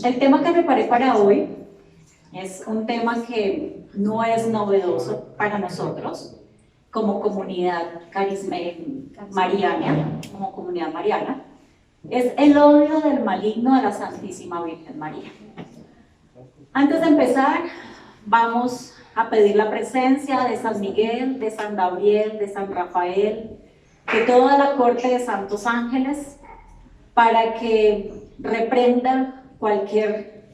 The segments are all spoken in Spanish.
El tema que preparé para hoy es un tema que no es novedoso para nosotros como comunidad mariana, como comunidad mariana. Es el odio del maligno a la Santísima Virgen María. Antes de empezar, vamos a pedir la presencia de San Miguel, de San Gabriel, de San Rafael, de toda la corte de santos ángeles, para que reprenda cualquier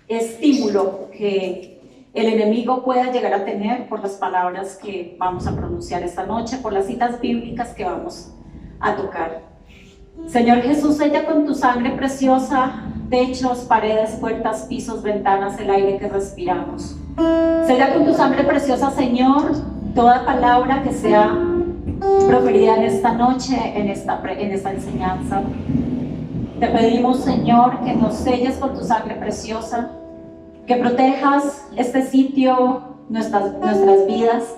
estímulo que el enemigo pueda llegar a tener por las palabras que vamos a pronunciar esta noche, por las citas bíblicas que vamos a tocar. Señor Jesús, sella con tu sangre preciosa techos, paredes, puertas, pisos, ventanas, el aire que respiramos. Sella con tu sangre preciosa, Señor, toda palabra que sea proferida en esta noche, en esta enseñanza. Te pedimos, Señor, que nos selles con tu sangre preciosa, que protejas este sitio, nuestras vidas,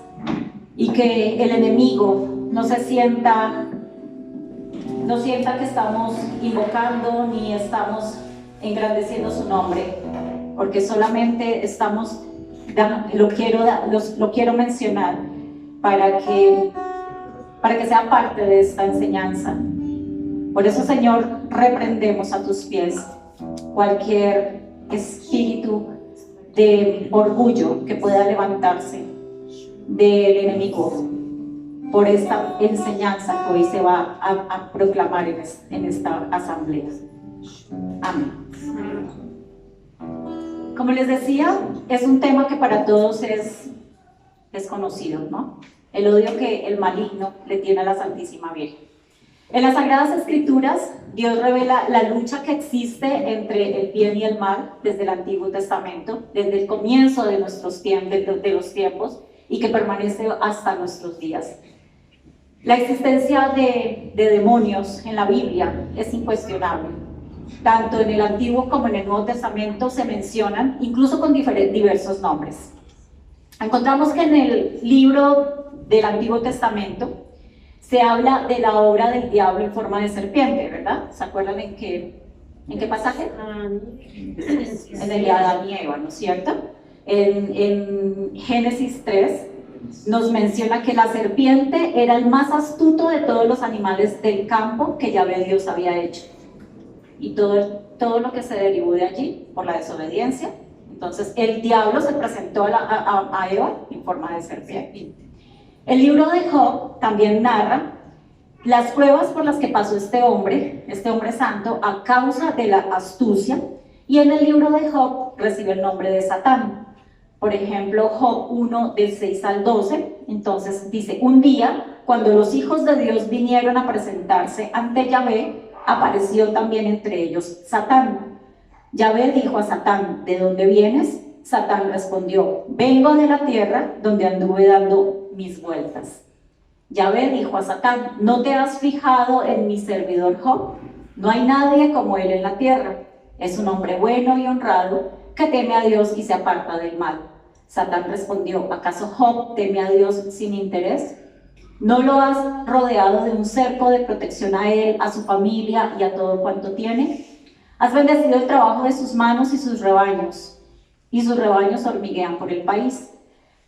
y que el enemigo no sienta que estamos invocando ni estamos engrandeciendo su nombre, porque solamente lo quiero mencionar para que sea parte de esta enseñanza. Por eso, Señor, reprendemos a tus pies cualquier espíritu de orgullo que pueda levantarse del enemigo por esta enseñanza que hoy se va a proclamar en esta asamblea. Amén. Como les decía, es un tema que para todos es desconocido, ¿no? El odio que el maligno le tiene a la Santísima Virgen. En las Sagradas Escrituras, Dios revela la lucha que existe entre el bien y el mal desde el Antiguo Testamento, desde el comienzo de los tiempos, y que permanece hasta nuestros días. La existencia de demonios en la Biblia es incuestionable. Tanto en el Antiguo como en el Nuevo Testamento se mencionan, incluso con diversos nombres. Encontramos que en el libro del Antiguo Testamento se habla de la obra del diablo en forma de serpiente, ¿verdad? ¿Se acuerdan en qué pasaje? En el de Adán y Eva, ¿no es cierto? En Génesis 3 nos menciona que la serpiente era el más astuto de todos los animales del campo que Yahvé Dios había hecho. Y todo lo que se derivó de allí por la desobediencia. Entonces el diablo se presentó a Eva en forma de serpiente. El libro de Job también narra las pruebas por las que pasó este hombre santo a causa de la astucia, y en el libro de Job recibe el nombre de Satán. Por ejemplo, Job 1, del 6 al 12, entonces dice: un día, cuando los hijos de Dios vinieron a presentarse ante Yahvé, apareció también entre ellos Satán. Yahvé dijo a Satán: ¿de dónde vienes? Satán respondió: vengo de la tierra donde anduve dando mis vueltas. Yahvé dijo a Satán: ¿no te has fijado en mi servidor Job? No hay nadie como él en la tierra. Es un hombre bueno y honrado que teme a Dios y se aparta del mal. Satán respondió: ¿acaso Job teme a Dios sin interés? ¿No lo has rodeado de un cerco de protección a él, a su familia y a todo cuanto tiene? Has bendecido el trabajo de sus manos y sus rebaños hormiguean por el país.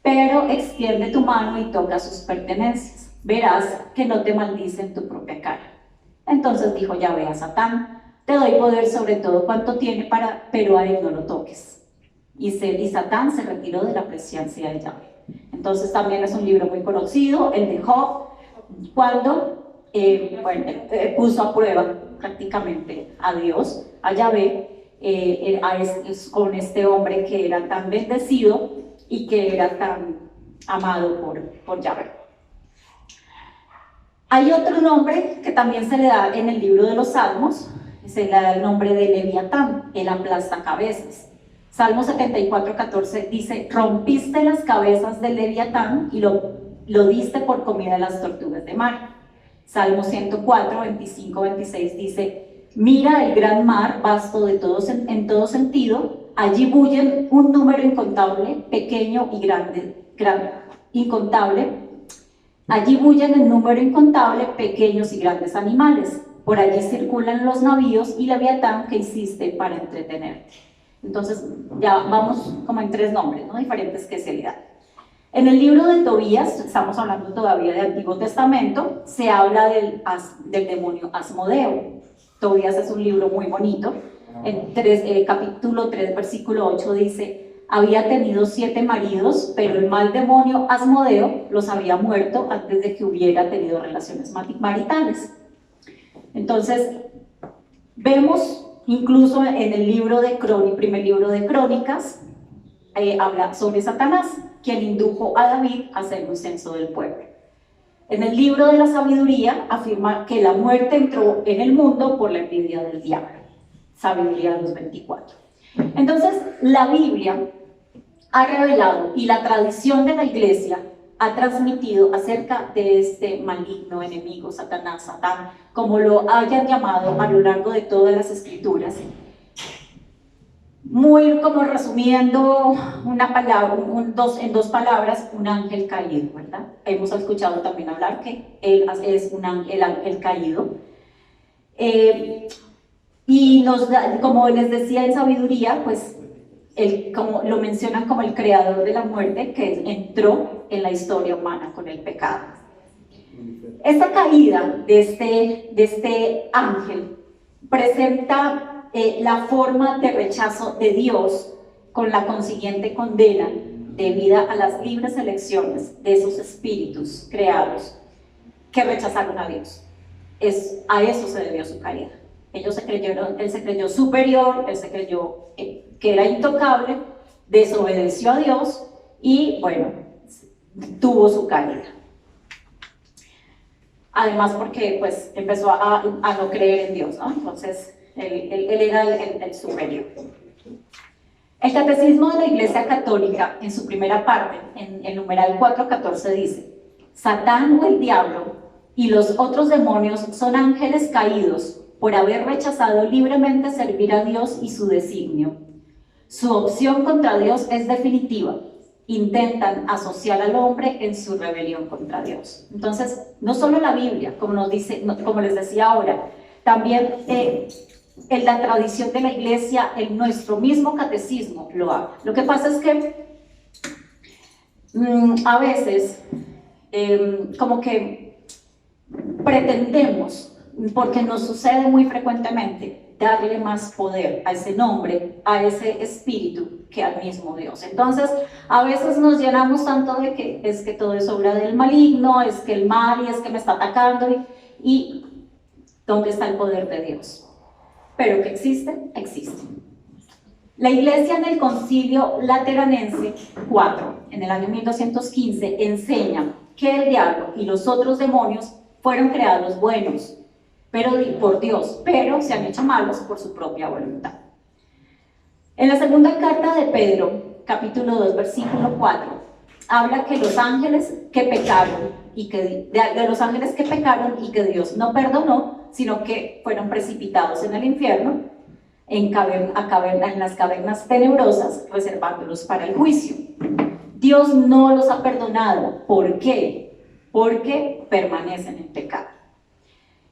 Pero extiende tu mano y toca sus pertenencias. Verás que no te maldice en tu propia cara. Entonces dijo Yahvé a Satán: te doy poder sobre todo cuanto tiene, pero a él no lo toques. Y Satán se retiró de la presencia de Yahvé. Entonces también es un libro muy conocido, el de Job, cuando puso a prueba prácticamente a Dios, a Yahvé, con este hombre que era tan bendecido y que era tan amado por Yahvé. Hay otro nombre que también se le da en el libro de los Salmos, se le da el nombre de Leviatán, el aplastacabezas. Salmo 74:14 dice: rompiste las cabezas del Leviatán y lo diste por comida a las tortugas de mar. Salmo 104:25-26 dice: mira el gran mar, vasto en todo sentido, allí bullen un número incontable, pequeño y grande, incontable. Allí bullen en número incontable pequeños y grandes animales. Por allí circulan los navíos y Leviatán que hiciste para entretenerte. Entonces ya vamos como en 3 nombres, ¿no? Diferentes que se le dan. En el libro de Tobías, estamos hablando todavía del Antiguo Testamento, se habla del demonio Asmodeo. Tobías es un libro muy bonito. En capítulo 3, versículo 8 dice: había tenido 7 maridos, pero el mal demonio Asmodeo los había muerto antes de que hubiera tenido relaciones maritales. Entonces, vemos incluso en el libro de primer libro de Crónicas, habla sobre Satanás, quien indujo a David a hacer un censo del pueblo. En el libro de la sabiduría afirma que la muerte entró en el mundo por la envidia del diablo. Sabiduría 2:24. Entonces, la Biblia ha revelado y la tradición de la iglesia ha transmitido acerca de este maligno enemigo, Satanás, Satán, como lo hayan llamado a lo largo de todas las escrituras. Muy como resumiendo una palabra, en 2 palabras, un ángel caído, ¿verdad? Hemos escuchado también hablar que él es el ángel caído. Y nos da, como les decía en sabiduría, pues como lo mencionan como el creador de la muerte, que entró en la historia humana con el pecado. Esta caída de este ángel presenta la forma de rechazo de Dios con la consiguiente condena debida a las libres elecciones de esos espíritus creados que rechazaron a Dios. A eso se debió su caída. Él se creyó superior, él se creyó que era intocable, desobedeció a Dios y, bueno, tuvo su caída. Además porque, pues, empezó a no creer en Dios, ¿no? Entonces, él era el superior. El Catecismo de la Iglesia Católica, en su primera parte, en el numeral 414, dice: Satán o el diablo y los otros demonios son ángeles caídos por haber rechazado libremente servir a Dios y su designio. Su opción contra Dios es definitiva. Intentan asociar al hombre en su rebelión contra Dios. Entonces, no solo la Biblia, como les decía ahora, también en la tradición de la Iglesia, en nuestro mismo catecismo lo habla. Lo que pasa es que a veces como que pretendemos, porque nos sucede muy frecuentemente, darle más poder a ese nombre, a ese espíritu, que al mismo Dios. Entonces, a veces nos llenamos tanto de que es que todo es obra del maligno, es que el mal y es que me está atacando, y ¿dónde está el poder de Dios? Pero que existe, existe. La Iglesia en el Concilio Lateranense IV, en el año 1215, enseña que el diablo y los otros demonios fueron creados buenos, por Dios, pero se han hecho malos por su propia voluntad. En la segunda carta de Pedro, capítulo 2, versículo 4, habla que los ángeles que pecaron, de los ángeles que pecaron y que Dios no perdonó, sino que fueron precipitados en el infierno, en las cavernas tenebrosas, reservándolos para el juicio. Dios no los ha perdonado. ¿Por qué? Porque permanecen en pecado.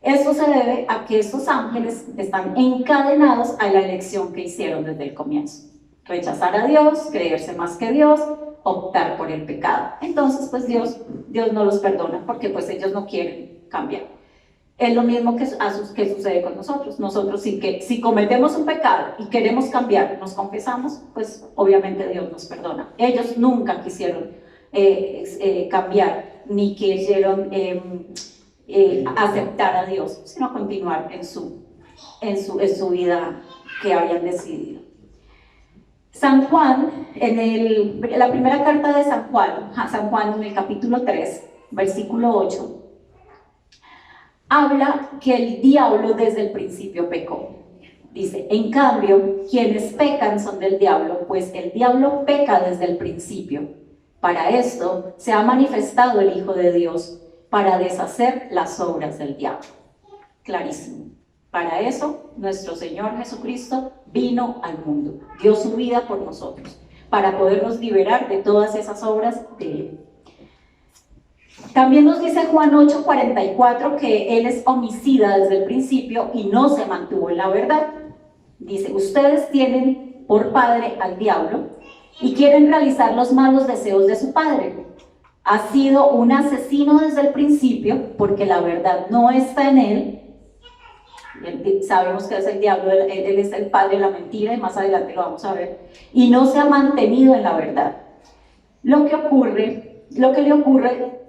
Esto se debe a que esos ángeles están encadenados a la elección que hicieron desde el comienzo. Rechazar a Dios, creerse más que Dios, optar por el pecado. Entonces, pues Dios no los perdona porque pues ellos no quieren cambiar. Es lo mismo que sucede con nosotros. Nosotros si cometemos un pecado y queremos cambiar, nos confesamos, pues obviamente Dios nos perdona. Ellos nunca quisieron cambiar, ni quisieron aceptar a Dios, sino continuar en su vida que habían decidido. San Juan, la primera carta de San Juan en el capítulo 3, versículo 8, habla que el diablo desde el principio pecó. Dice: en cambio, quienes pecan son del diablo, pues el diablo peca desde el principio. Para esto se ha manifestado el Hijo de Dios, para deshacer las obras del diablo. Clarísimo. Para eso nuestro Señor Jesucristo vino al mundo, dio su vida por nosotros, para podernos liberar de todas esas obras de Él. También nos dice Juan 8:44 que él es homicida desde el principio y no se mantuvo en la verdad. Dice, ustedes tienen por padre al diablo y quieren realizar los malos deseos de su padre. Ha sido un asesino desde el principio porque la verdad no está en él. Sabemos que es el diablo, él es el padre de la mentira y más adelante lo vamos a ver. Y no se ha mantenido en la verdad. Lo que le ocurre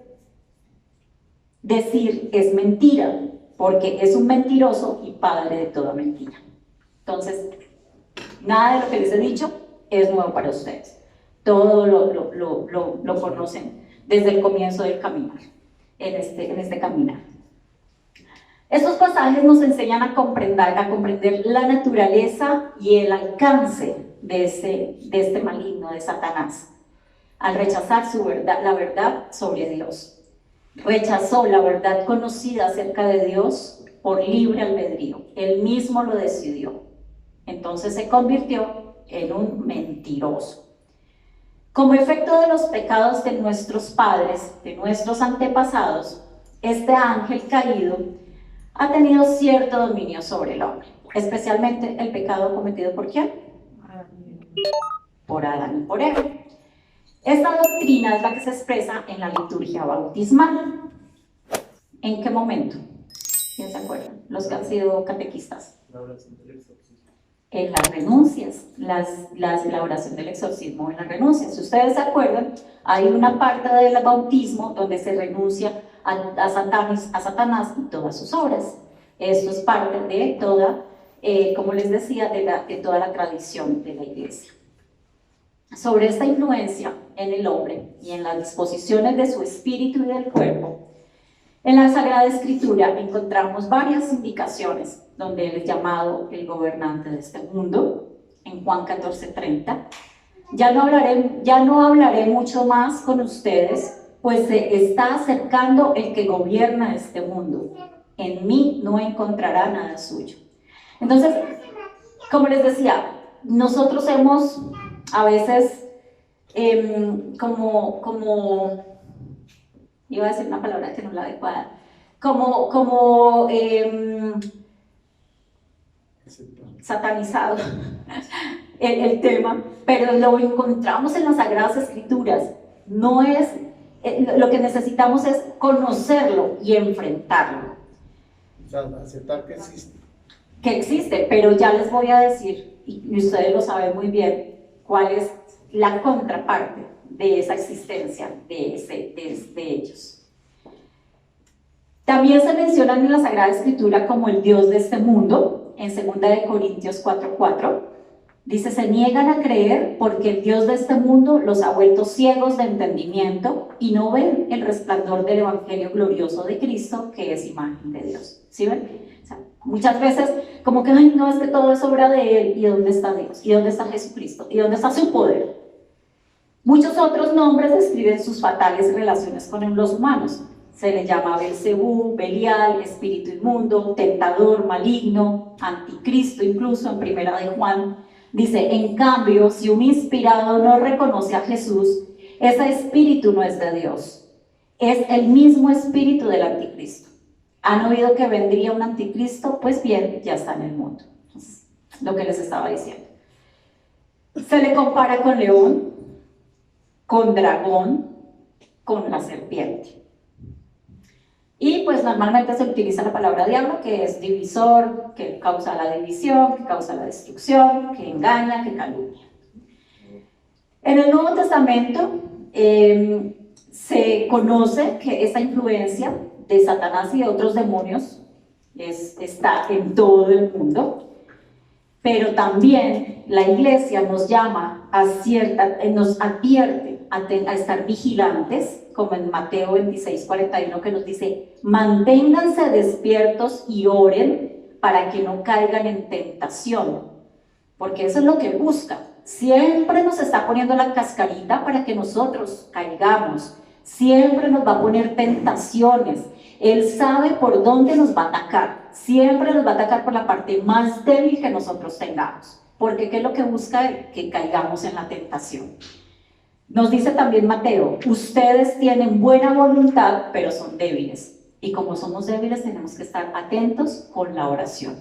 decir es mentira, porque es un mentiroso y padre de toda mentira. Entonces, nada de lo que les he dicho es nuevo para ustedes. Todo lo conocen desde el comienzo del caminar, en este caminar. Estos pasajes nos enseñan a comprender la naturaleza y el alcance de este maligno, de Satanás, al rechazar la verdad sobre Dios. Rechazó la verdad conocida acerca de Dios por libre albedrío. Él mismo lo decidió. Entonces se convirtió en un mentiroso. Como efecto de los pecados de nuestros padres, de nuestros antepasados, este ángel caído ha tenido cierto dominio sobre el hombre, especialmente el pecado cometido ¿por quién? Por Adán y por Eva. Esta doctrina es la que se expresa en la liturgia bautismal. ¿En qué momento? ¿Quién se acuerda? Los que han sido catequistas. La oración del exorcismo. En las renuncias, la oración del exorcismo en las renuncias. Si ustedes se acuerdan, hay una parte del bautismo donde se renuncia a Satanás y todas sus obras. Esto es parte de toda, como les decía, de toda la tradición de la iglesia. Sobre esta influencia en el hombre y en las disposiciones de su espíritu y del cuerpo, en la Sagrada Escritura encontramos varias indicaciones donde él es llamado el gobernante de este mundo, en Juan 14:30. Ya no hablaré mucho más con ustedes, pues se está acercando el que gobierna este mundo. En mí no encontrará nada suyo. Entonces, como les decía, nosotros hemos a veces iba a decir una palabra que no es la adecuada, satanizado el tema, pero lo encontramos en las Sagradas Escrituras. No es, lo que necesitamos es conocerlo y enfrentarlo. O sea, aceptar que existe. Que existe, pero ya les voy a decir, y ustedes lo saben muy bien, cuál es la contraparte de esa existencia de ellos. También se mencionan en la Sagrada Escritura como el Dios de este mundo, en 2 Corintios 4:4. Dice, se niegan a creer porque el Dios de este mundo los ha vuelto ciegos de entendimiento y no ven el resplandor del Evangelio glorioso de Cristo, que es imagen de Dios. ¿Sí ven? O sea, muchas veces como que, ay, no, es que todo es obra de Él. ¿Y dónde está Dios? ¿Y dónde está Jesucristo? ¿Y dónde está su poder? Muchos otros nombres describen sus fatales relaciones con los humanos. Se le llama Belcebú, Belial, espíritu inmundo, tentador, maligno, anticristo, incluso en Primera de Juan. Dice, en cambio, si un inspirado no reconoce a Jesús, ese espíritu no es de Dios. Es el mismo espíritu del anticristo. ¿Han oído que vendría un anticristo? Pues bien, ya está en el mundo. Es lo que les estaba diciendo. Se le compara con león, con dragón, con la serpiente. Y pues normalmente se utiliza la palabra diablo, que es divisor, que causa la división, que causa la destrucción, que engaña, que calumnia. En el Nuevo Testamento se conoce que esta influencia de Satanás y de otros demonios está en todo el mundo, pero también la iglesia nos llama nos advierte a estar vigilantes, como en Mateo 26:41, que nos dice, manténganse despiertos y oren para que no caigan en tentación, porque eso es lo que busca. Siempre nos está poniendo la cascarita para que nosotros caigamos, siempre nos va a poner tentaciones. Él sabe por dónde nos va a atacar, siempre nos va a atacar por la parte más débil que nosotros tengamos, porque ¿qué es lo que busca Él? Que caigamos en la tentación. Nos dice también Mateo, ustedes tienen buena voluntad, pero son débiles. Y como somos débiles, tenemos que estar atentos con la oración.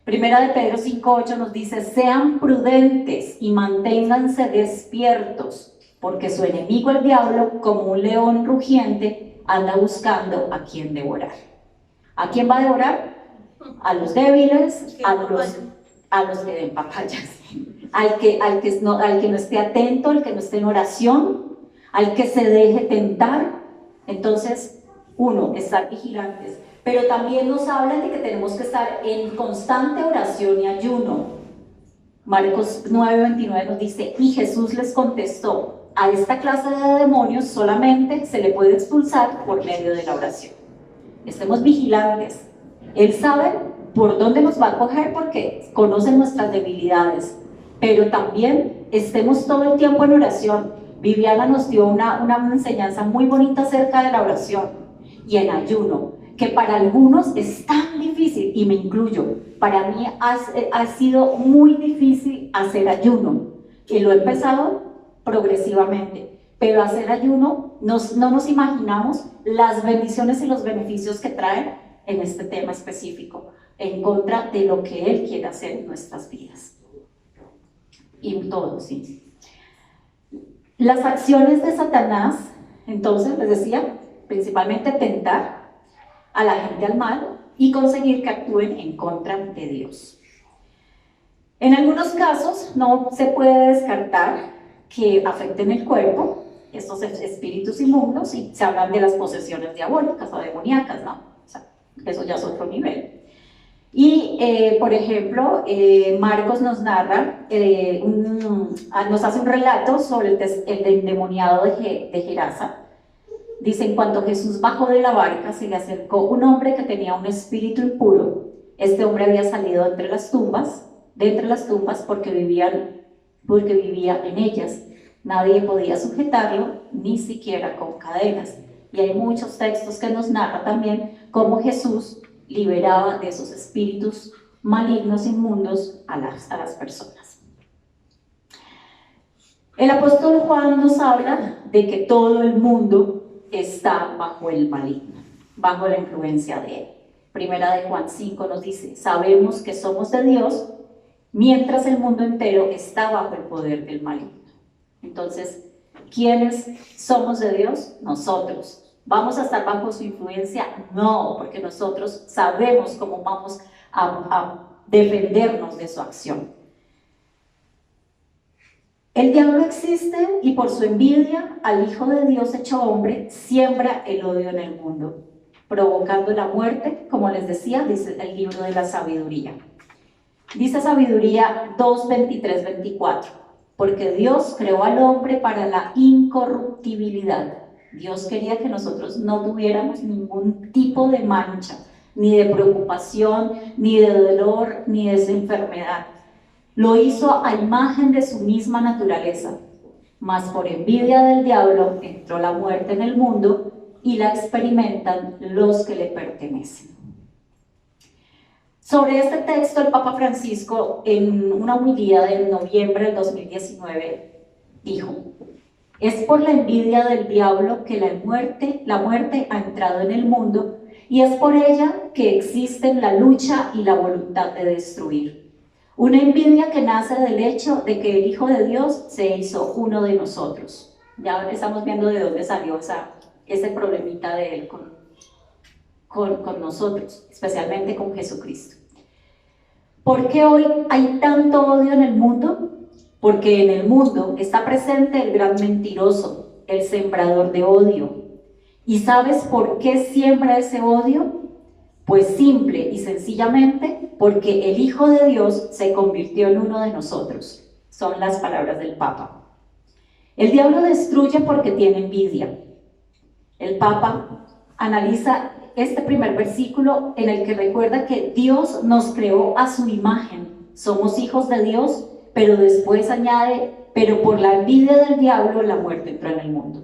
Primera de Pedro 5:8 nos dice, sean prudentes y manténganse despiertos, porque su enemigo el diablo, como un león rugiente, anda buscando a quien devorar. ¿A quién va a devorar? A los débiles, a los que den papayas, al que no esté atento, al que no esté en oración, al que se deje tentar. Entonces, uno, estar vigilantes. Pero también nos habla de que tenemos que estar en constante oración y ayuno. Marcos 9:29 nos dice, y Jesús les contestó, a esta clase de demonios solamente se le puede expulsar por medio de la oración. Estemos vigilantes. Él sabe por dónde nos va a coger porque conoce nuestras debilidades, pero también estemos todo el tiempo en oración. Viviana nos dio una enseñanza muy bonita acerca de la oración y en ayuno, que para algunos es tan difícil, y me incluyo, para mí ha sido muy difícil hacer ayuno, y lo he empezado progresivamente, pero hacer ayuno no nos imaginamos las bendiciones y los beneficios que trae en este tema específico, en contra de lo que Él quiere hacer en nuestras vidas. Y todo, sí. Las acciones de Satanás, entonces, les decía, principalmente tentar a la gente al mal y conseguir que actúen en contra de Dios. En algunos casos no se puede descartar que afecten el cuerpo, estos espíritus inmundos, y se hablan de las posesiones diabólicas o demoníacas, ¿no? O sea, eso ya es otro nivel. Y, por ejemplo, Marcos nos narra, nos hace un relato sobre el endemoniado de Gerasa. Dice, en cuanto Jesús bajó de la barca, se le acercó un hombre que tenía un espíritu impuro. Este hombre había salido de entre las tumbas porque vivía en ellas. Nadie podía sujetarlo, ni siquiera con cadenas. Y hay muchos textos que nos narran también cómo Jesús liberaba de esos espíritus malignos, inmundos, a las personas. El apóstol Juan nos habla de que todo el mundo está bajo el maligno, bajo la influencia de él. Primera de Juan 5 nos dice, sabemos que somos de Dios, mientras el mundo entero está bajo el poder del maligno. Entonces, ¿quiénes somos de Dios? Nosotros. ¿Vamos a estar bajo su influencia? No, porque nosotros sabemos cómo vamos a defendernos de su acción. El diablo existe y por su envidia al Hijo de Dios hecho hombre siembra el odio en el mundo, provocando la muerte, como les decía, dice el libro de la sabiduría. Dice Sabiduría 2:23-24, porque Dios creó al hombre para la incorruptibilidad. Dios quería que nosotros no tuviéramos ningún tipo de mancha, ni de preocupación, ni de dolor, ni de enfermedad. Lo hizo a imagen de su misma naturaleza, mas por envidia del diablo entró la muerte en el mundo y la experimentan los que le pertenecen. Sobre este texto, el Papa Francisco, en una homilía de noviembre del 2019, dijo: es por la envidia del diablo que la muerte ha entrado en el mundo, y es por ella que existen la lucha y la voluntad de destruir. Una envidia que nace del hecho de que el Hijo de Dios se hizo uno de nosotros. Ya estamos viendo de dónde salió ese problemita de él con nosotros, especialmente con Jesucristo. ¿Por qué hoy hay tanto odio en el mundo? Porque en el mundo está presente el gran mentiroso, el sembrador de odio. ¿Y sabes por qué siembra ese odio? Pues simple y sencillamente porque el Hijo de Dios se convirtió en uno de nosotros. Son las palabras del Papa. El diablo destruye porque tiene envidia. El Papa analiza este primer versículo en el que recuerda que Dios nos creó a su imagen. Somos hijos de Dios, pero después añade, pero por la envidia del diablo la muerte entró en el mundo.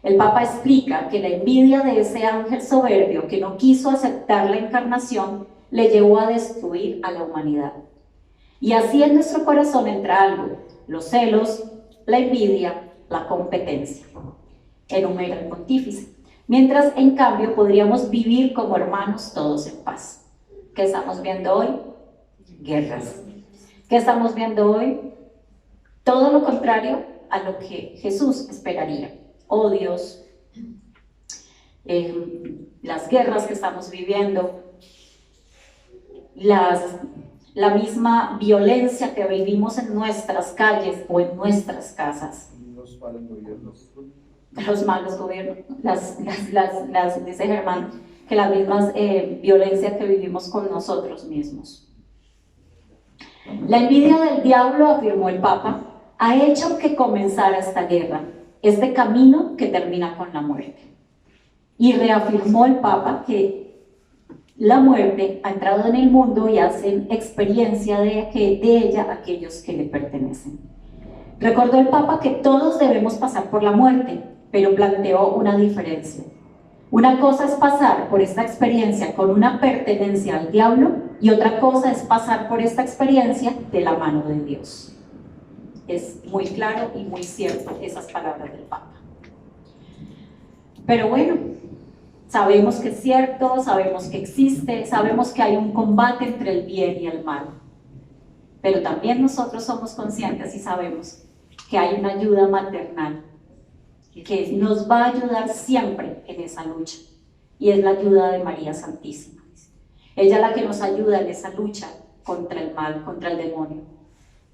El Papa explica que la envidia de ese ángel soberbio que no quiso aceptar la encarnación le llevó a destruir a la humanidad. Y así en nuestro corazón entra algo: los celos, la envidia, la competencia, enumera el pontífice. Mientras, en cambio, podríamos vivir como hermanos todos en paz. ¿Qué estamos viendo hoy? Guerras. ¿Qué estamos viendo hoy? Todo lo contrario a lo que Jesús esperaría. Odios, las guerras que estamos viviendo, la misma violencia que vivimos en nuestras calles o en nuestras casas. Los malos gobiernos. Los malos gobiernos, dice Germán, que las mismas violencia que vivimos con nosotros mismos. La envidia del diablo, afirmó el Papa, ha hecho que comenzara esta guerra, este camino que termina con la muerte. Y reafirmó el Papa que la muerte ha entrado en el mundo y hacen experiencia de ella aquellos que le pertenecen. Recordó el Papa que todos debemos pasar por la muerte, pero planteó una diferencia. Una cosa es pasar por esta experiencia con una pertenencia al diablo y otra cosa es pasar por esta experiencia de la mano de Dios. Es muy claro y muy cierto esas palabras del Papa. Pero bueno, sabemos que es cierto, sabemos que existe, sabemos que hay un combate entre el bien y el mal. Pero también nosotros somos conscientes y sabemos que hay una ayuda maternal que nos va a ayudar siempre en esa lucha, y es la ayuda de María Santísima. Ella es la que nos ayuda en esa lucha contra el mal, contra el demonio,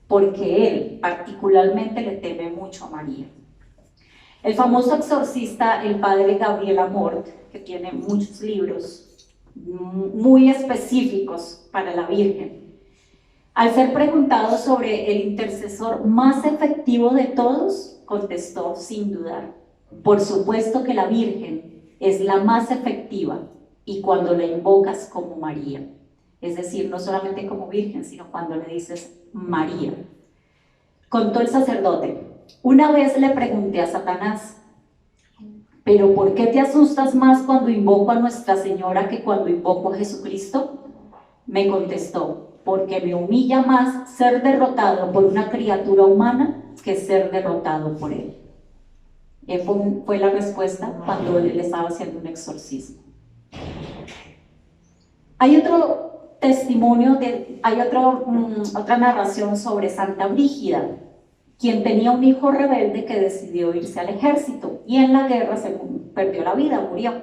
porque él particularmente le teme mucho a María. El famoso exorcista, el padre Gabriel Amort, que tiene muchos libros muy específicos para la Virgen, al ser preguntado sobre el intercesor más efectivo de todos, contestó sin dudar: por supuesto que la Virgen es la más efectiva, y cuando la invocas como María, es decir, no solamente como Virgen, sino cuando le dices María. Contó el sacerdote: una vez le pregunté a Satanás, ¿pero por qué te asustas más cuando invoco a Nuestra Señora que cuando invoco a Jesucristo? Me contestó: porque me humilla más ser derrotado por una criatura humana que ser derrotado por él. Fue la respuesta cuando él estaba haciendo un exorcismo. Hay otro testimonio, hay otra narración sobre Santa Brígida, quien tenía un hijo rebelde que decidió irse al ejército y en la guerra perdió la vida, murió.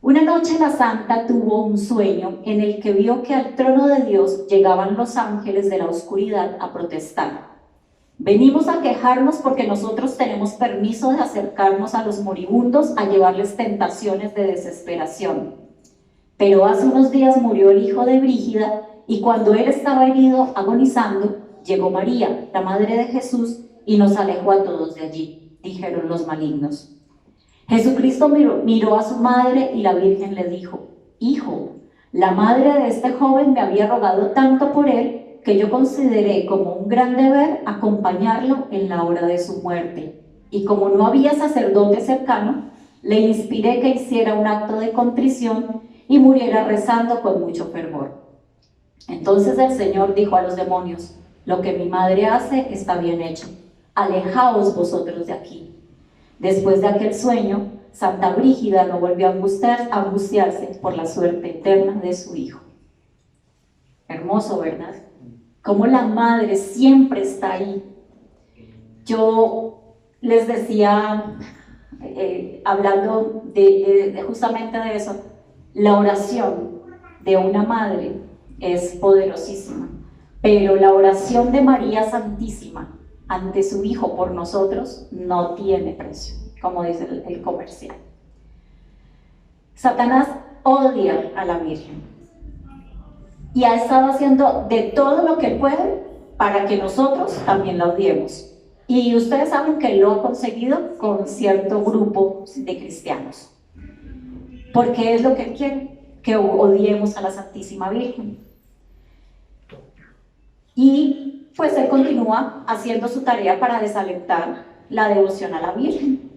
Una noche la santa tuvo un sueño en el que vio que al trono de Dios llegaban los ángeles de la oscuridad a protestar: venimos a quejarnos porque nosotros tenemos permiso de acercarnos a los moribundos a llevarles tentaciones de desesperación. Pero hace unos días murió el hijo de Brígida y cuando él estaba herido, agonizando, llegó María, la madre de Jesús, y nos alejó a todos de allí, dijeron los malignos. Jesucristo miró a su madre y la Virgen le dijo: hijo, la madre de este joven me había rogado tanto por él que yo consideré como un gran deber acompañarlo en la hora de su muerte. Y como no había sacerdote cercano, le inspiré que hiciera un acto de contrición y muriera rezando con mucho fervor. Entonces el Señor dijo a los demonios: lo que mi madre hace está bien hecho, alejaos vosotros de aquí. Después de aquel sueño, Santa Brígida no volvió a angustiarse por la suerte eterna de su hijo. Hermoso, ¿verdad? Cómo la madre siempre está ahí. Yo les decía, hablando justamente de eso, la oración de una madre es poderosísima, pero la oración de María Santísima ante su hijo por nosotros no tiene precio, como dice el comercial. Satanás odia a la Virgen y ha estado haciendo de todo lo que puede para que nosotros también la odiemos. Y ustedes saben que lo ha conseguido con cierto grupo de cristianos, porque es lo que él quiere, que odiemos a la Santísima Virgen. Y pues él continúa haciendo su tarea para desalentar la devoción a la Virgen.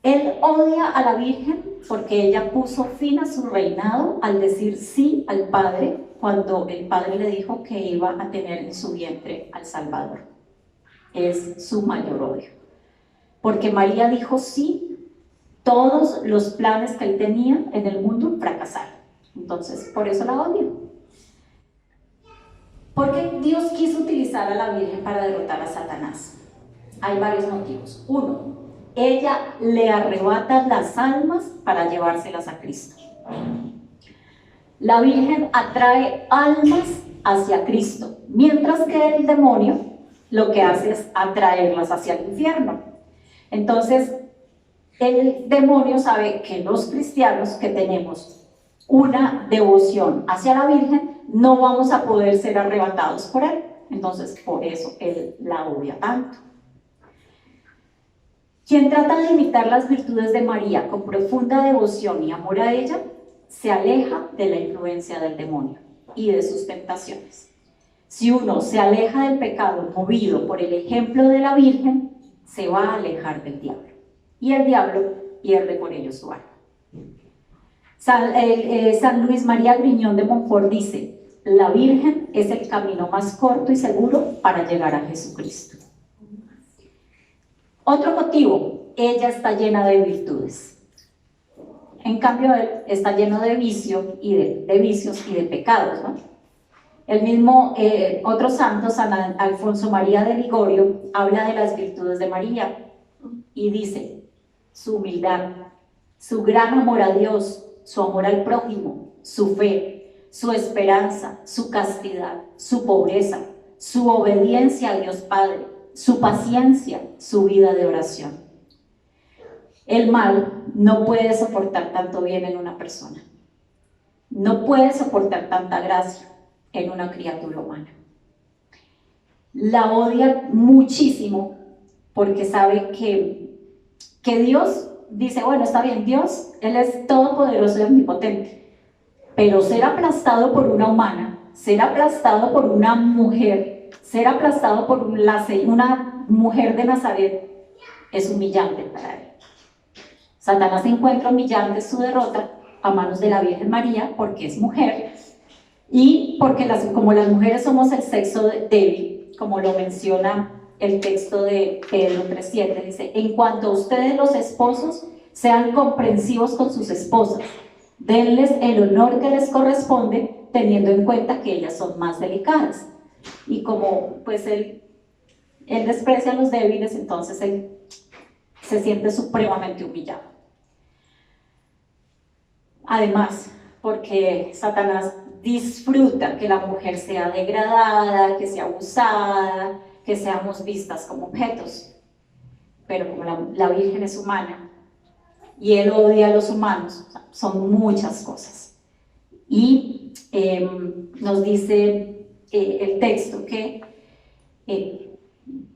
Él odia a la Virgen porque ella puso fin a su reinado al decir sí al Padre cuando el Padre le dijo que iba a tener en su vientre al Salvador. es su mayor odio. Porque María dijo sí, todos los planes que él tenía en el mundo fracasaron. Entonces, por eso la odio. Porque Dios quiso utilizar a la Virgen para derrotar a Satanás. Hay varios motivos. Uno, ella le arrebata las almas para llevárselas a Cristo. La Virgen atrae almas hacia Cristo, mientras que el demonio lo que hace es atraerlas hacia el infierno. Entonces, el demonio sabe que los cristianos que tenemos una devoción hacia la Virgen, no vamos a poder ser arrebatados por él. Entonces, por eso él la odia tanto. Quien trata de imitar las virtudes de María con profunda devoción y amor a ella, se aleja de la influencia del demonio y de sus tentaciones. Si uno se aleja del pecado movido por el ejemplo de la Virgen, se va a alejar del diablo. Y el diablo pierde por ello su alma. San Luis María Griñón de Montfort dice: la Virgen es el camino más corto y seguro para llegar a Jesucristo. Otro motivo, ella está llena de virtudes. En cambio, él está lleno de vicios y de pecados, ¿no? El mismo otro santo, San Alfonso María de Ligorio, habla de las virtudes de María y dice: su humildad, su gran amor a Dios, su amor al prójimo, su fe, su esperanza, su castidad, su pobreza, su obediencia a Dios Padre, su paciencia, su vida de oración. El mal no puede soportar tanto bien en una persona. No puede soportar tanta gracia en una criatura humana. La odia muchísimo porque sabe que Dios dice: bueno, está bien, Dios, Él es todopoderoso y omnipotente, pero ser aplastado por una humana, ser aplastado por una mujer, ser aplastado por una mujer de Nazaret es humillante para Él. Satanás encuentra humillante su derrota a manos de la Virgen María porque es mujer y porque como las mujeres somos el sexo débil, como lo menciona el texto de Pedro 3:7, dice: en cuanto a ustedes los esposos, sean comprensivos con sus esposas, denles el honor que les corresponde, teniendo en cuenta que ellas son más delicadas. Y como pues él desprecia a los débiles, entonces él se siente supremamente humillado. Además, porque Satanás disfruta que la mujer sea degradada, que sea abusada, que seamos vistas como objetos. Pero como la Virgen es humana y él odia a los humanos, son muchas cosas. Y nos dice el texto que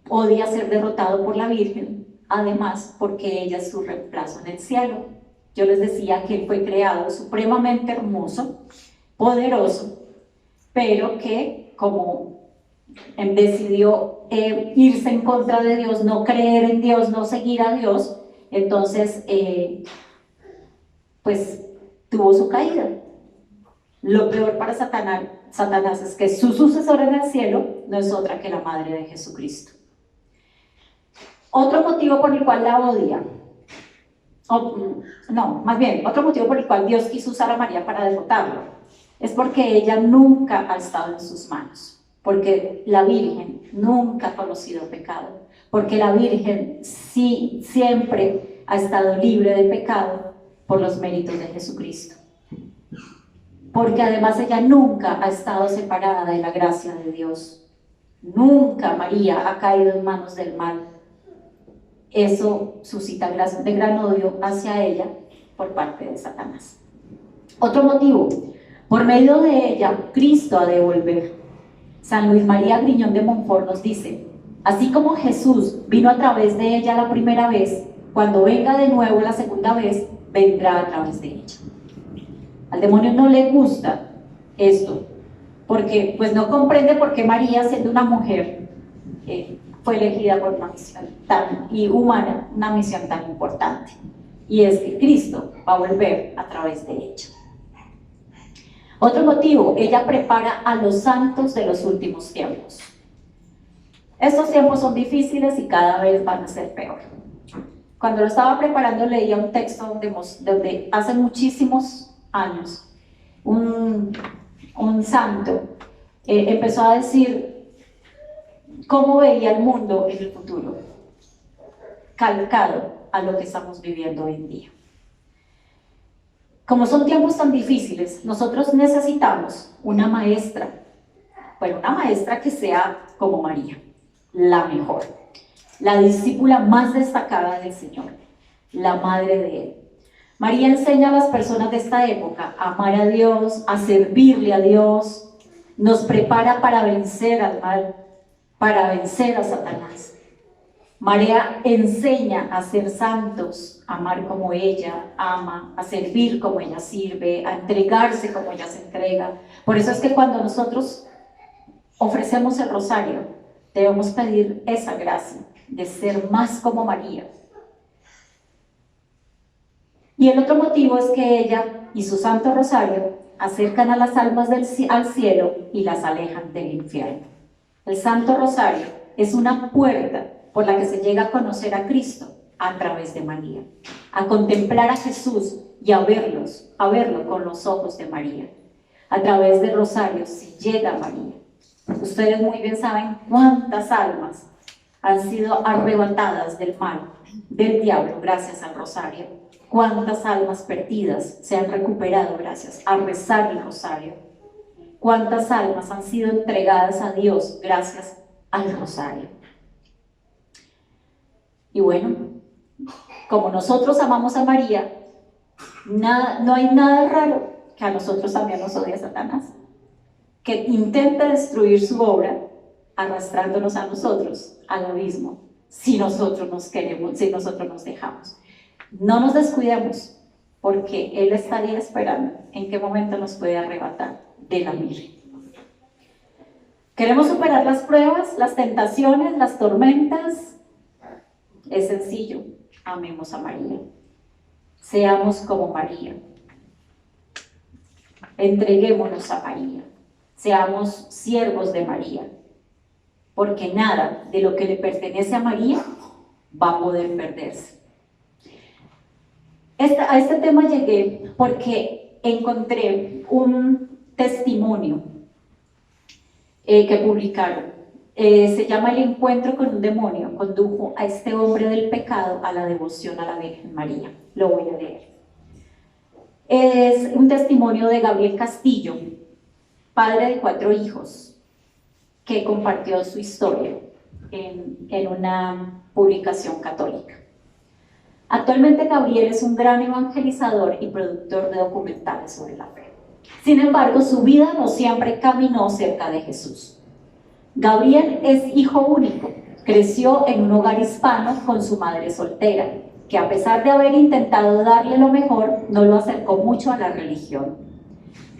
odia ser derrotado por la Virgen, además porque ella es su reemplazo en el cielo. Yo les decía que él fue creado supremamente hermoso, poderoso, pero que como decidió irse en contra de Dios, no creer en Dios, no seguir a Dios, entonces pues tuvo su caída. Lo peor para Satanás es que su sucesor en el cielo no es otra que la Madre de Jesucristo. Otro motivo por el cual la odia, otro motivo por el cual Dios quiso usar a María para derrotarlo, es porque ella nunca ha estado en sus manos, porque la Virgen nunca ha conocido pecado, porque la Virgen sí siempre ha estado libre de pecado por los méritos de Jesucristo, porque además ella nunca ha estado separada de la gracia de Dios. Nunca María ha caído en manos del mal. Eso suscita de gran odio hacia ella por parte de Satanás. Otro motivo: por medio de ella, Cristo ha de volver. San Luis María Griñón de Montfort nos dice: así como Jesús vino a través de ella la primera vez, cuando venga de nuevo la segunda vez, vendrá a través de ella. Al demonio no le gusta esto, porque pues no comprende por qué María, siendo una mujer, fue elegida por una misión tan humana, una misión tan importante, y es que Cristo va a volver a través de ella. Otro motivo: ella prepara a los santos de los últimos tiempos. Estos tiempos son difíciles y cada vez van a ser peor. Cuando lo estaba preparando leía un texto donde hace muchísimos años un santo empezó a decir cómo veía el mundo en el futuro, calcado a lo que estamos viviendo hoy en día. Como son tiempos tan difíciles, nosotros necesitamos una maestra, pero una maestra que sea como María, la mejor, la discípula más destacada del Señor, la madre de Él. María enseña a las personas de esta época a amar a Dios, a servirle a Dios, nos prepara para vencer al mal, para vencer a Satanás. María enseña a ser santos, a amar como ella ama, a servir como ella sirve, a entregarse como ella se entrega. Por eso es que cuando nosotros ofrecemos el rosario, debemos pedir esa gracia de ser más como María. Y el otro motivo es que ella y su santo rosario acercan a las almas al cielo y las alejan del infierno. El santo rosario es una puerta por la que se llega a conocer a Cristo a través de María, a contemplar a Jesús y a verlo con los ojos de María. A través del rosario se llega a María. Ustedes muy bien saben cuántas almas han sido arrebatadas del mal, del diablo, gracias al rosario. Cuántas almas perdidas se han recuperado gracias a rezar el rosario. Cuántas almas han sido entregadas a Dios gracias al rosario. Y bueno, como nosotros amamos a María, no hay nada raro que a nosotros también nos odie Satanás, que intente destruir su obra arrastrándonos a nosotros al abismo, si nosotros nos dejamos. No nos descuidemos, porque Él estaría esperando en qué momento nos puede arrebatar de la Virgen. ¿Queremos superar las pruebas, las tentaciones, las tormentas? Es sencillo, amemos a María. Seamos como María. Entreguémonos a María. Seamos siervos de María. Porque nada de lo que le pertenece a María va a poder perderse. A este tema llegué porque encontré un testimonio que publicaron. Se llama El encuentro con un demonio, condujo a este hombre del pecado a la devoción a la Virgen María. Lo voy a leer. Es un testimonio de Gabriel Castillo, padre de 4 hijos, que compartió su historia en una publicación católica. Actualmente Gabriel es un gran evangelizador y productor de documentales sobre la fe. Sin embargo, su vida no siempre caminó cerca de Jesús. Gabriel es hijo único, creció en un hogar hispano con su madre soltera, que a pesar de haber intentado darle lo mejor, no lo acercó mucho a la religión.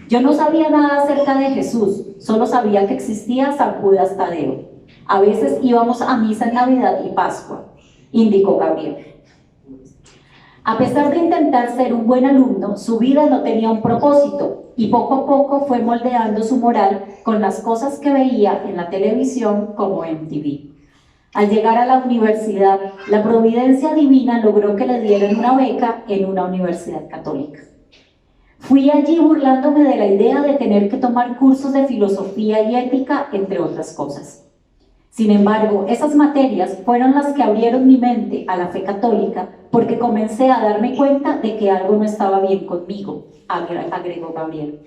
Yo no sabía nada acerca de Jesús, solo sabía que existía San Judas Tadeo. A veces íbamos a misa en Navidad y Pascua, indicó Gabriel. A pesar de intentar ser un buen alumno, su vida no tenía un propósito y poco a poco fue moldeando su moral con las cosas que veía en la televisión como MTV. Al llegar a la universidad, la providencia divina logró que le dieran una beca en una universidad católica. Fui allí burlándome de la idea de tener que tomar cursos de filosofía y ética, entre otras cosas. Sin embargo, esas materias fueron las que abrieron mi mente a la fe católica porque comencé a darme cuenta de que algo no estaba bien conmigo, agregó Gabriel.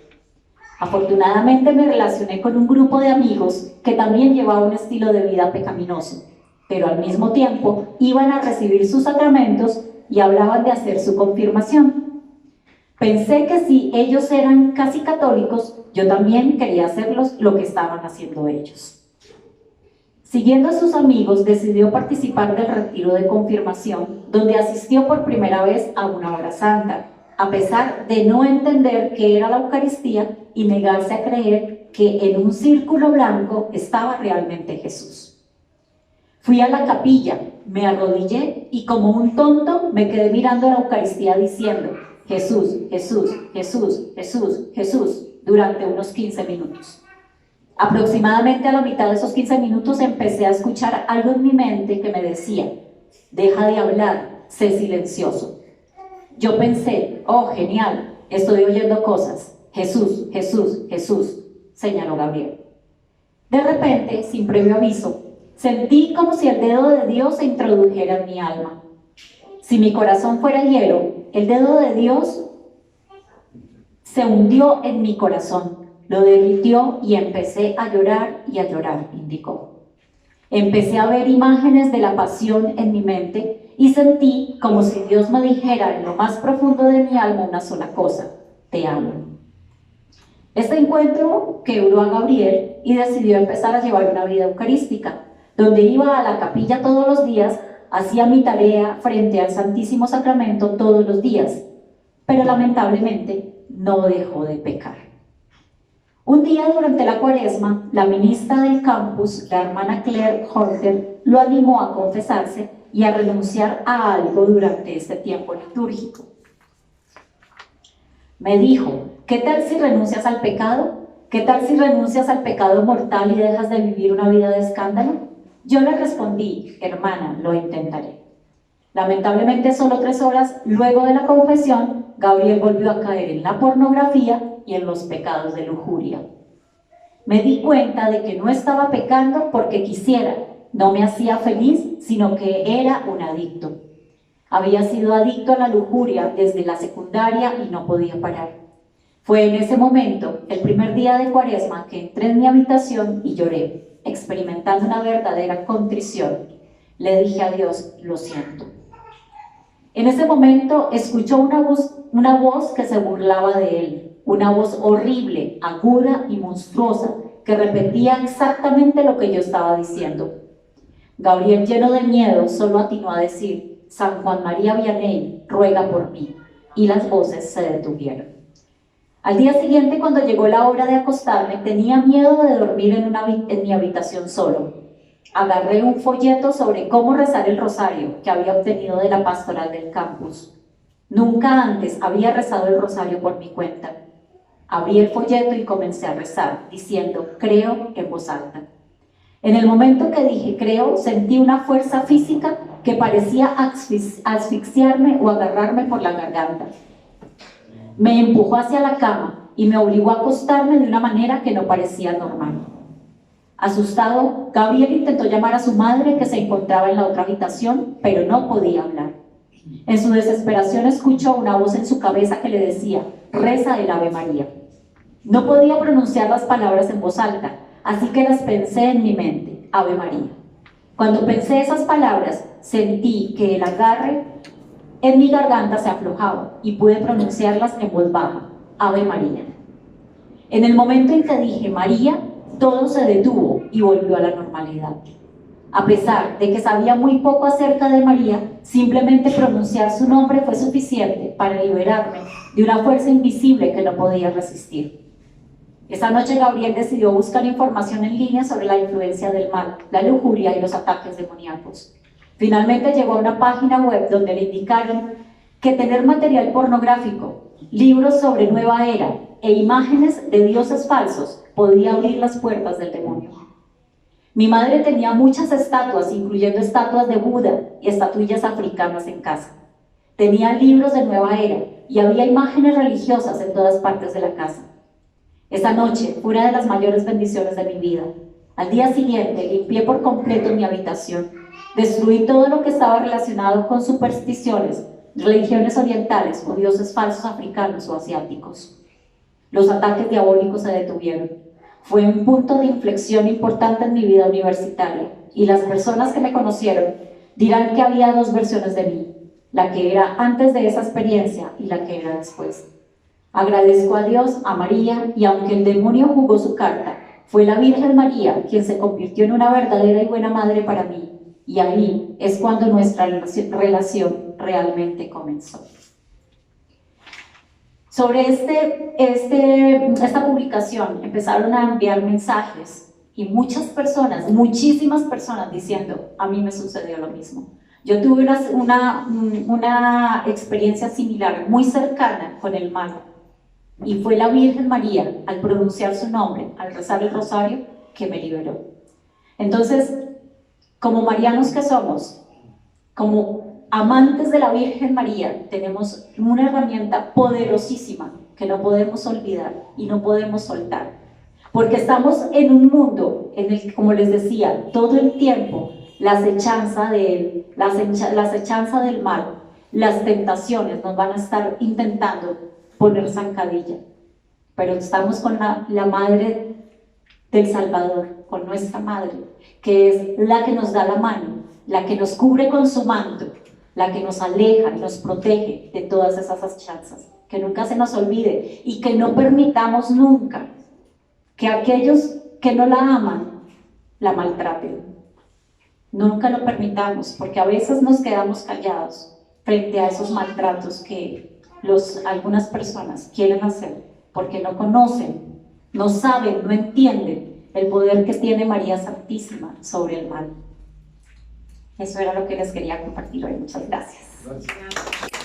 Afortunadamente me relacioné con un grupo de amigos que también llevaba un estilo de vida pecaminoso, pero al mismo tiempo iban a recibir sus sacramentos y hablaban de hacer su confirmación. Pensé que si ellos eran casi católicos, yo también quería hacer lo que estaban haciendo ellos. Siguiendo a sus amigos, decidió participar del retiro de confirmación, donde asistió por primera vez a una hora santa, a pesar de no entender qué era la Eucaristía y negarse a creer que en un círculo blanco estaba realmente Jesús. Fui a la capilla, me arrodillé y como un tonto me quedé mirando la Eucaristía diciendo Jesús, Jesús, Jesús, Jesús, Jesús, durante unos 15 minutos. Aproximadamente a la mitad de esos 15 minutos empecé a escuchar algo en mi mente que me decía: deja de hablar, sé silencioso. Yo pensé: oh, genial, estoy oyendo cosas. Jesús, Jesús, Jesús, señaló Gabriel. De repente, sin previo aviso, sentí como si el dedo de Dios se introdujera en mi alma. Si mi corazón fuera hielo, el dedo de Dios se hundió en mi corazón, lo derritió y empecé a llorar y a llorar, indicó. Empecé a ver imágenes de la pasión en mi mente y sentí como si Dios me dijera en lo más profundo de mi alma una sola cosa: te amo. Este encuentro quebró a Gabriel y decidió empezar a llevar una vida eucarística, donde iba a la capilla todos los días, hacía mi tarea frente al Santísimo Sacramento todos los días, pero lamentablemente no dejó de pecar. Un día durante la Cuaresma, la ministra del campus, la hermana Claire Horter, lo animó a confesarse y a renunciar a algo durante este tiempo litúrgico. Me dijo: ¿qué tal si renuncias al pecado? ¿Qué tal si renuncias al pecado mortal y dejas de vivir una vida de escándalo? Yo le respondí: hermana, lo intentaré. Lamentablemente, solo 3 horas luego de la confesión, Gabriel volvió a caer en la pornografía y en los pecados de lujuria. Me di cuenta de que no estaba pecando porque quisiera, no me hacía feliz, sino que era un adicto. Había sido adicto a la lujuria desde la secundaria y no podía parar. Fue en ese momento, el primer día de Cuaresma, que entré en mi habitación y lloré, experimentando una verdadera contrición. Le dije a Dios: lo siento. En ese momento escuchó una voz que se burlaba de él, una voz horrible, aguda y monstruosa, que repetía exactamente lo que yo estaba diciendo. Gabriel, lleno de miedo, solo atinó a decir: San Juan María Vianney, ruega por mí, y las voces se detuvieron. Al día siguiente, cuando llegó la hora de acostarme, tenía miedo de dormir en mi habitación solo. Agarré un folleto sobre cómo rezar el rosario que había obtenido de la pastoral del campus. Nunca antes había rezado el rosario por mi cuenta. Abrí el folleto y comencé a rezar, diciendo: creo, en voz alta. En el momento que dije creo, sentí una fuerza física que parecía asfixiarme o agarrarme por la garganta. Me empujó hacia la cama y me obligó a acostarme de una manera que no parecía normal. Asustado, Gabriel intentó llamar a su madre, que se encontraba en la otra habitación, pero no podía hablar. En su desesperación escuchó una voz en su cabeza que le decía: reza el Ave María. No podía pronunciar las palabras en voz alta, así que las pensé en mi mente: Ave María. Cuando pensé esas palabras, sentí que el agarre en mi garganta se aflojaba y pude pronunciarlas en voz baja: Ave María. En el momento en que dije María, todo se detuvo y volvió a la normalidad. A pesar de que sabía muy poco acerca de María, simplemente pronunciar su nombre fue suficiente para liberarme de una fuerza invisible que no podía resistir. Esa noche Gabriel decidió buscar información en línea sobre la influencia del mal, la lujuria y los ataques demoníacos. Finalmente llegó a una página web donde le indicaron que tener material pornográfico, libros sobre nueva era e imágenes de dioses falsos podía abrir las puertas del demonio. Mi madre tenía muchas estatuas, incluyendo estatuas de Buda y estatuillas africanas en casa. Tenía libros de nueva era y había imágenes religiosas en todas partes de la casa. Esa noche fue una de las mayores bendiciones de mi vida. Al día siguiente limpié por completo mi habitación, destruí todo lo que estaba relacionado con supersticiones, religiones orientales o dioses falsos africanos o asiáticos. Los ataques diabólicos se detuvieron. Fue un punto de inflexión importante en mi vida universitaria, y las personas que me conocieron dirán que había 2 versiones de mí: la que era antes de esa experiencia y la que era después. Agradezco a Dios, a María, y aunque el demonio jugó su carta, fue la Virgen María quien se convirtió en una verdadera y buena madre para mí, y ahí es cuando nuestra relación realmente comenzó. Sobre esta publicación empezaron a enviar mensajes y muchísimas personas diciendo: a mí me sucedió lo mismo. Yo tuve una experiencia similar, muy cercana con el mal. Y fue la Virgen María, al pronunciar su nombre, al rezar el rosario, que me liberó. Entonces, como marianos que somos, como amantes de la Virgen María, tenemos una herramienta poderosísima que no podemos olvidar y no podemos soltar. Porque estamos en un mundo en el que, como les decía, todo el tiempo la acechanza del mal, las tentaciones nos van a estar intentando poner zancadilla. Pero estamos con la Madre del Salvador, con nuestra Madre, que es la que nos da la mano, la que nos cubre con su manto, la que nos aleja y nos protege de todas esas acechanzas. Que nunca se nos olvide y que no permitamos nunca que aquellos que no la aman la maltraten. Nunca lo permitamos, porque a veces nos quedamos callados frente a esos maltratos que algunas personas quieren hacer, porque no conocen, no saben, no entienden el poder que tiene María Santísima sobre el mal. Eso era lo que les quería compartir hoy. Muchas gracias. Gracias.